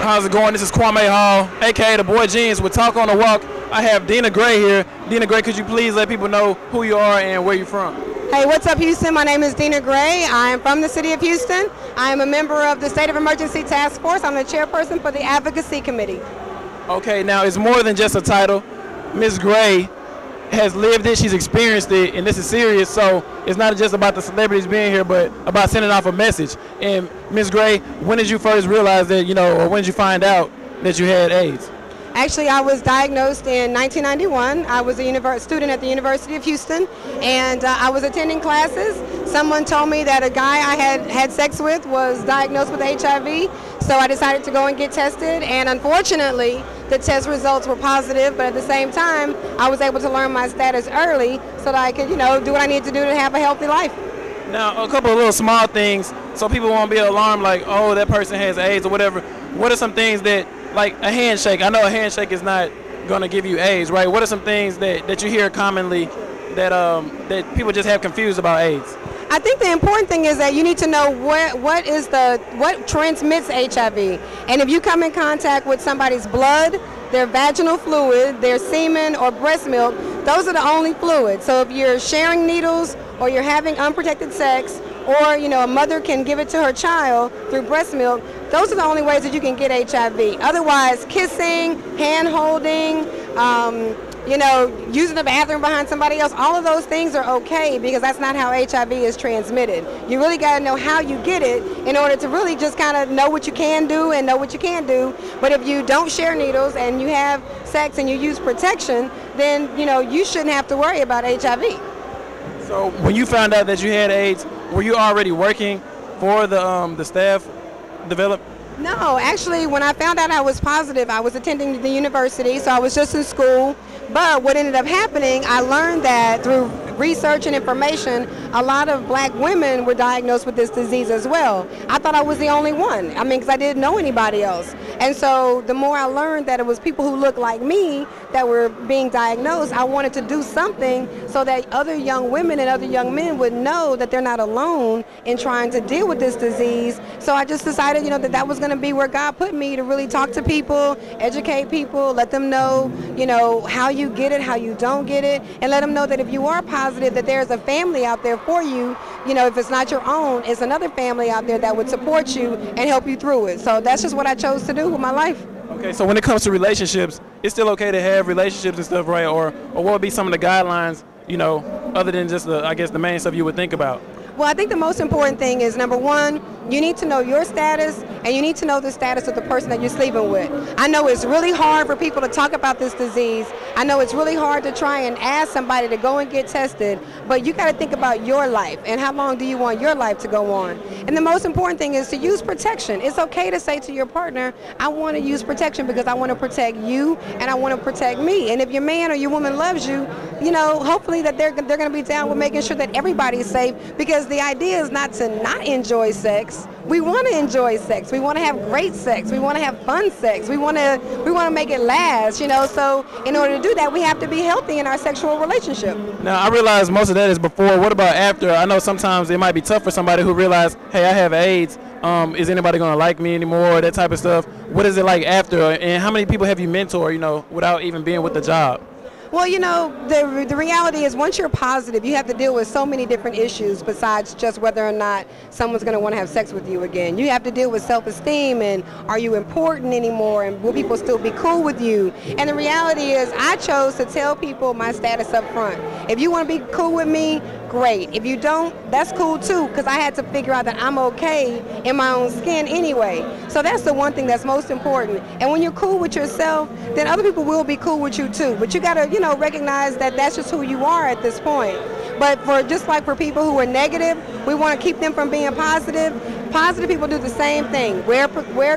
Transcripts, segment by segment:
How's it going? This is Kwame Hall, aka the Boy Jeans with Talk on the Walk. I have Dina Gray here. Dina Gray, could you please let people know who you are and where you're from? Hey, what's up, Houston? My name is Dina Gray. I am from the city of Houston. I am a member of the State of Emergency Task Force. I'm the chairperson for the Advocacy Committee. Okay, now it's more than just a title. Ms. Gray has lived it, she's experienced it, and this is serious, so it's not just about the celebrities being here, but about sending off a message. And Ms. Gray, when did you first realize that, or when did you find out that you had AIDS? Actually, I was diagnosed in 1991. I was a student at the University of Houston, and I was attending classes. Someone told me that a guy I had sex with was diagnosed with HIV, so I decided to go and get tested, and unfortunately, the test results were positive, but at the same time, I was able to learn my status early so that I could, do what I need to do to have a healthy life. Now, a couple of little small things so people won't be alarmed like, oh, that person has AIDS or whatever. What are some things that, like a handshake? I know a handshake is not going to give you AIDS, right? What are some things that you hear commonly that people just have confused about AIDS? I think the important thing is that you need to know what transmits HIV. And if you come in contact with somebody's blood, their vaginal fluid, their semen, or breast milk, those are the only fluids. So if you're sharing needles or you're having unprotected sex, or a mother can give it to her child through breast milk, those are the only ways that you can get HIV. Otherwise, kissing, hand holding, using the bathroom behind somebody else, all of those things are okay because that's not how HIV is transmitted. You really got to know how you get it in order to really just kind of know what you can do and know what you can't do. But if you don't share needles and you have sex and you use protection, then you shouldn't have to worry about HIV. So when you found out that you had AIDS, were you already working for the staff development? No, actually, when I found out I was positive, I was attending the university, so I was just in school. But what ended up happening, I learned that through research and information, a lot of black women were diagnosed with this disease as well. I thought I was the only one, because I didn't know anybody else. And so the more I learned that it was people who looked like me that were being diagnosed, I wanted to do something so that other young women and other young men would know that they're not alone in trying to deal with this disease. So I just decided, that was going to be where God put me, to really talk to people, educate people, let them know, how you get it, how you don't get it, and let them know that if you are positive, that there's a family out there for you. If it's not your own, it's another family out there that would support you and help you through it. So that's just what I chose to do with my life. Okay, so when it comes to relationships, it's still okay to have relationships and stuff, right? Or what would be some of the guidelines, other than just the main stuff you would think about? Well, I think the most important thing is, number one, you need to know your status, and you need to know the status of the person that you're sleeping with. I know it's really hard for people to talk about this disease. I know it's really hard to try and ask somebody to go and get tested, but you got to think about your life and how long do you want your life to go on. And the most important thing is to use protection. It's okay to say to your partner, I want to use protection because I want to protect you and I want to protect me. And if your man or your woman loves you, hopefully that they're going to be down with making sure that everybody's safe, because the idea is not to not enjoy sex. We want to enjoy sex. We want to have great sex. We want to have fun sex. We want to make it last, So in order to do that, we have to be healthy in our sexual relationship. Now, I realize most of that is before. What about after? I know sometimes it might be tough for somebody who realizes, hey, I have AIDS. Is anybody going to like me anymore? That type of stuff. What is it like after? And how many people have you mentored, without even being with the job? Well, the reality is once you're positive, you have to deal with so many different issues besides just whether or not someone's going to want to have sex with you again. You have to deal with self-esteem and are you important anymore and will people still be cool with you? And the reality is I chose to tell people my status up front. If you want to be cool with me, great. If you don't, that's cool too, because I had to figure out that I'm okay in my own skin anyway. So that's the one thing that's most important. And when you're cool with yourself, then other people will be cool with you too. But you got to, recognize that that's just who you are at this point. But for people who are negative, we want to keep them from being positive. Positive people do the same thing. Wear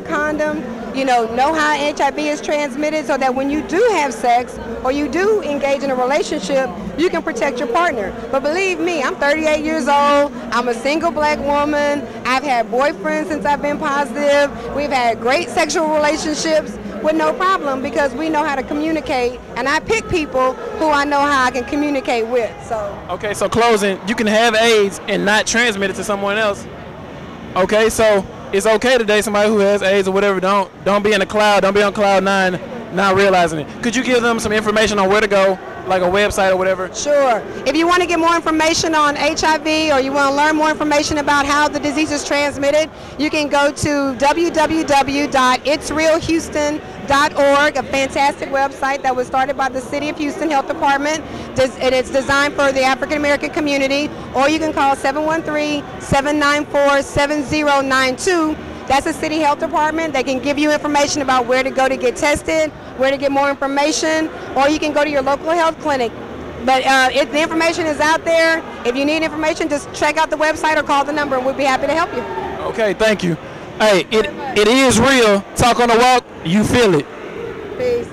condom, know how HIV is transmitted so that when you do have sex or you do engage in a relationship, you can protect your partner. But believe me, I'm 38 years old. I'm a single black woman. I've had boyfriends since I've been positive. We've had great sexual relationships with no problem because we know how to communicate, and I pick people who I know how I can communicate with. So okay, so closing, you can have AIDS and not transmit it to someone else. Okay, so it's okay to date somebody who has AIDS or whatever. Don't be in a cloud. Don't be on cloud 9, not realizing it. Could you give them some information on where to go, like a website or whatever? Sure. If you want to get more information on HIV or you want to learn more information about how the disease is transmitted, you can go to www.itsrealhouston.org, a fantastic website that was started by the City of Houston Health Department, and it's designed for the African American community. Or you can call 713-794-7092. That's the City Health Department. They can give you information about where to go to get tested, where to get more information, or you can go to your local health clinic. But if the information is out there, if you need information, just check out the website or call the number, and we'll be happy to help you. Okay, thank you. Hey, it is real. Talk on the walk, you feel it. Peace.